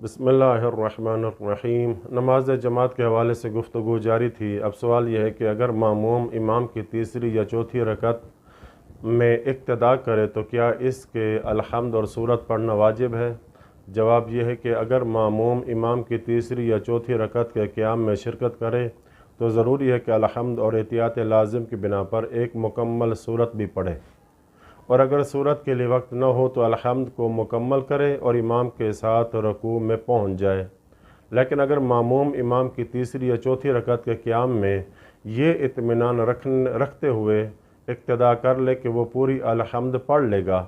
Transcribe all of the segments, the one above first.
بسم اللہ الرحمن الرحیم۔ نماز جماعت کے حوالے سے گفتگو جاری تھی۔ اب سوال یہ ہے کہ اگر ماموم امام کی تیسری یا چوتھی رکعت میں اقتدا کرے تو کیا اس کے الحمد اور سورت پڑھنا واجب ہے؟ جواب یہ ہے کہ اگر ماموم امام کی تیسری یا چوتھی رکعت کے قیام میں شرکت کرے تو ضروری ہے کہ الحمد اور احتیاط لازم کی بنا پر ایک مکمل سورت بھی پڑھے، اور اگر سورت کے لیے وقت نہ ہو تو الحمد کو مکمل کرے اور امام کے ساتھ رکوع میں پہنچ جائے۔ لیکن اگر ماموم امام کی تیسری یا چوتھی رکعت کے قیام میں یہ اطمینان رکھتے ہوئے اقتدا کر لے کہ وہ پوری الحمد پڑھ لے گا،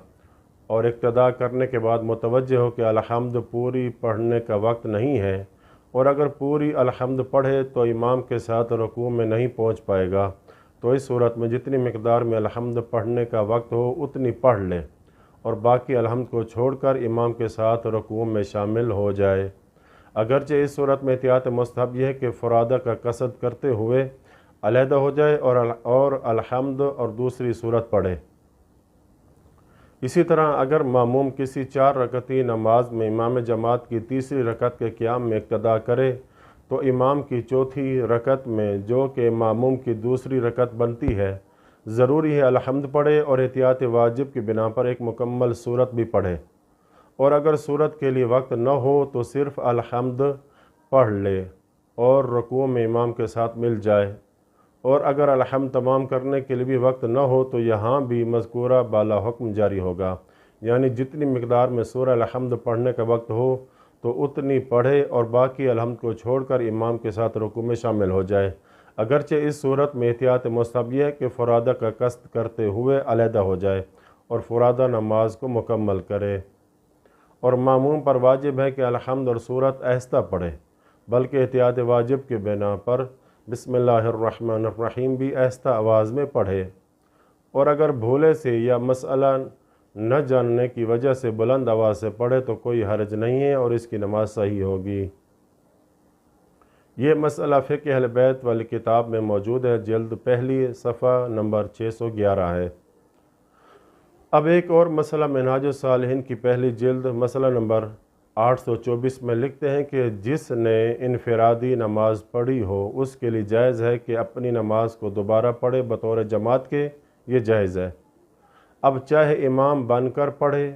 اور اقتدا کرنے کے بعد متوجہ ہو کہ الحمد پوری پڑھنے کا وقت نہیں ہے، اور اگر پوری الحمد پڑھے تو امام کے ساتھ رکوع میں نہیں پہنچ پائے گا، تو اس صورت میں جتنی مقدار میں الحمد پڑھنے کا وقت ہو اتنی پڑھ لے اور باقی الحمد کو چھوڑ کر امام کے ساتھ رکوع میں شامل ہو جائے۔ اگرچہ اس صورت میں احتیاط مستحب یہ ہے کہ فرادہ کا قصد کرتے ہوئے علیحدہ ہو جائے اور الحمد اور دوسری صورت پڑھے۔ اسی طرح اگر ماموم کسی 4 رکعتی نماز میں امام جماعت کی تیسری رکعت کے قیام میں اقتدا کرے تو امام کی چوتھی رکعت میں جو کہ ماموم کی دوسری رکعت بنتی ہے ضروری ہے الحمد پڑھے اور احتیاط واجب کی بنا پر ایک مکمل سورت بھی پڑھے، اور اگر سورت کے لیے وقت نہ ہو تو صرف الحمد پڑھ لے اور رکوع میں امام کے ساتھ مل جائے، اور اگر الحمد تمام کرنے کے لیے بھی وقت نہ ہو تو یہاں بھی مذکورہ بالا حکم جاری ہوگا، یعنی جتنی مقدار میں سورہ الحمد پڑھنے کا وقت ہو تو اتنی پڑھے اور باقی الحمد کو چھوڑ کر امام کے ساتھ رکوع میں شامل ہو جائے۔ اگرچہ اس صورت میں احتیاط مستحب یہ ہے کہ فرادہ کا قصد کرتے ہوئے علیحدہ ہو جائے اور فرادہ نماز کو مکمل کرے، اور ماموم پر واجب ہے کہ الحمد اور سورت آہستہ پڑھے، بلکہ احتیاط واجب کے بنا پر بسم اللہ الرحمن الرحیم بھی آہستہ آواز میں پڑھے، اور اگر بھولے سے یا مسئلہ نہ جاننے کی وجہ سے بلند آواز سے پڑھے تو کوئی حرج نہیں ہے اور اس کی نماز صحیح ہوگی۔ یہ مسئلہ فقہ اہل بیت والی کتاب میں موجود ہے، جلد پہلی صفحہ نمبر 611 ہے۔ اب ایک اور مسئلہ منہاج الصالحین کی پہلی جلد مسئلہ نمبر 824 میں لکھتے ہیں کہ جس نے انفرادی نماز پڑھی ہو اس کے لیے جائز ہے کہ اپنی نماز کو دوبارہ پڑھے بطور جماعت کے، یہ جائز ہے۔ اب چاہے امام بن کر پڑھے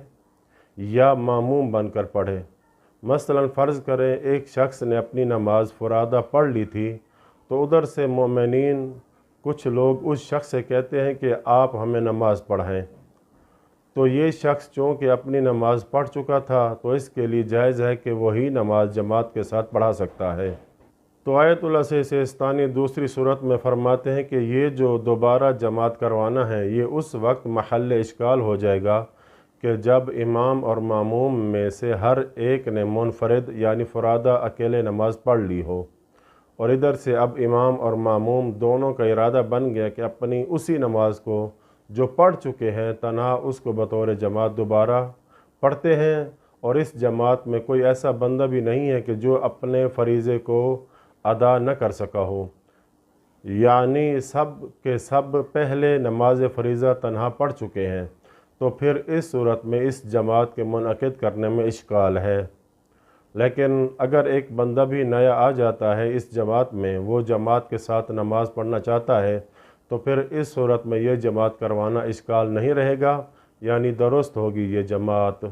یا ماموم بن کر پڑھے، مثلا فرض کریں ایک شخص نے اپنی نماز فرادہ پڑھ لی تھی تو ادھر سے مومنین کچھ لوگ اس شخص سے کہتے ہیں کہ آپ ہمیں نماز پڑھائیں، تو یہ شخص چونکہ اپنی نماز پڑھ چکا تھا تو اس کے لیے جائز ہے کہ وہی نماز جماعت کے ساتھ پڑھا سکتا ہے۔ تو آیت اللہ سیستانی دوسری صورت میں فرماتے ہیں کہ یہ جو دوبارہ جماعت کروانا ہے یہ اس وقت محل اشکال ہو جائے گا کہ جب امام اور ماموم میں سے ہر ایک نے منفرد یعنی فرادہ اکیلے نماز پڑھ لی ہو، اور ادھر سے اب امام اور ماموم دونوں کا ارادہ بن گیا کہ اپنی اسی نماز کو جو پڑھ چکے ہیں تنہا اس کو بطور جماعت دوبارہ پڑھتے ہیں، اور اس جماعت میں کوئی ایسا بندہ بھی نہیں ہے کہ جو اپنے فریضے کو ادا نہ کر سکا ہو، یعنی سب کے سب پہلے نماز فریضہ تنہا پڑھ چکے ہیں، تو پھر اس صورت میں اس جماعت کے منعقد کرنے میں اشکال ہے۔ لیکن اگر ایک بندہ بھی نیا آ جاتا ہے اس جماعت میں، وہ جماعت کے ساتھ نماز پڑھنا چاہتا ہے، تو پھر اس صورت میں یہ جماعت کروانا اشکال نہیں رہے گا، یعنی درست ہوگی یہ جماعت۔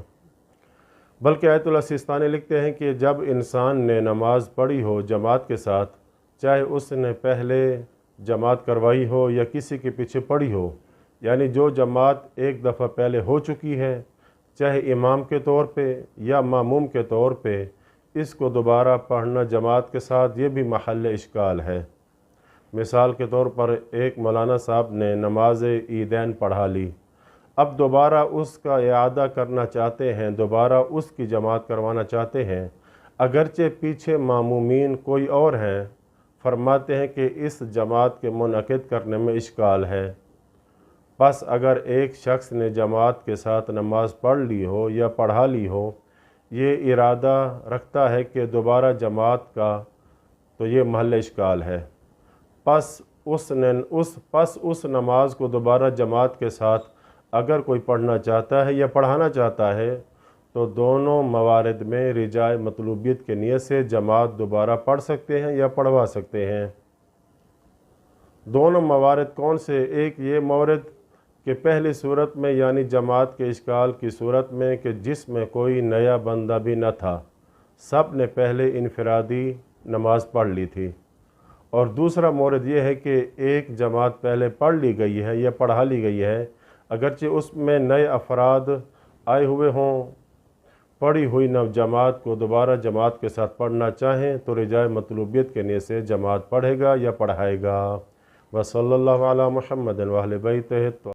بلکہ آیت اللہ سیستانی لکھتے ہیں کہ جب انسان نے نماز پڑھی ہو جماعت کے ساتھ، چاہے اس نے پہلے جماعت کروائی ہو یا کسی کے پیچھے پڑھی ہو، یعنی جو جماعت ایک دفعہ پہلے ہو چکی ہے، چاہے امام کے طور پہ یا ماموم کے طور پہ، اس کو دوبارہ پڑھنا جماعت کے ساتھ یہ بھی محل اشکال ہے۔ مثال کے طور پر ایک مولانا صاحب نے نماز عیدین پڑھا لی، اب دوبارہ اس کا اعادہ کرنا چاہتے ہیں، دوبارہ اس کی جماعت کروانا چاہتے ہیں، اگرچہ پیچھے معمومین کوئی اور ہیں، فرماتے ہیں کہ اس جماعت کے منعقد کرنے میں اشکال ہے۔ پس اگر ایک شخص نے جماعت کے ساتھ نماز پڑھ لی ہو یا پڑھا لی ہو، یہ ارادہ رکھتا ہے کہ دوبارہ جماعت کا، تو یہ محل اشکال ہے۔ پس اس نماز کو دوبارہ جماعت کے ساتھ اگر کوئی پڑھنا چاہتا ہے یا پڑھانا چاہتا ہے تو دونوں موارد میں رجائے مطلوبیت کے نیت سے جماعت دوبارہ پڑھ سکتے ہیں یا پڑھوا سکتے ہیں۔ دونوں موارد کون سے؟ ایک یہ مورد کہ پہلی صورت میں یعنی جماعت کے اشکال کی صورت میں کہ جس میں کوئی نیا بندہ بھی نہ تھا، سب نے پہلے انفرادی نماز پڑھ لی تھی، اور دوسرا مورد یہ ہے کہ ایک جماعت پہلے پڑھ لی گئی ہے یا پڑھا لی گئی ہے، اگرچہ اس میں نئے افراد آئے ہوئے ہوں، پڑھی ہوئی جماعت کو دوبارہ جماعت کے ساتھ پڑھنا چاہیں تو رجائے مطلوبیت کے نیت سے جماعت پڑھے گا یا پڑھائے گا۔ وصلی اللہ علی محمد و اہل بیتہ۔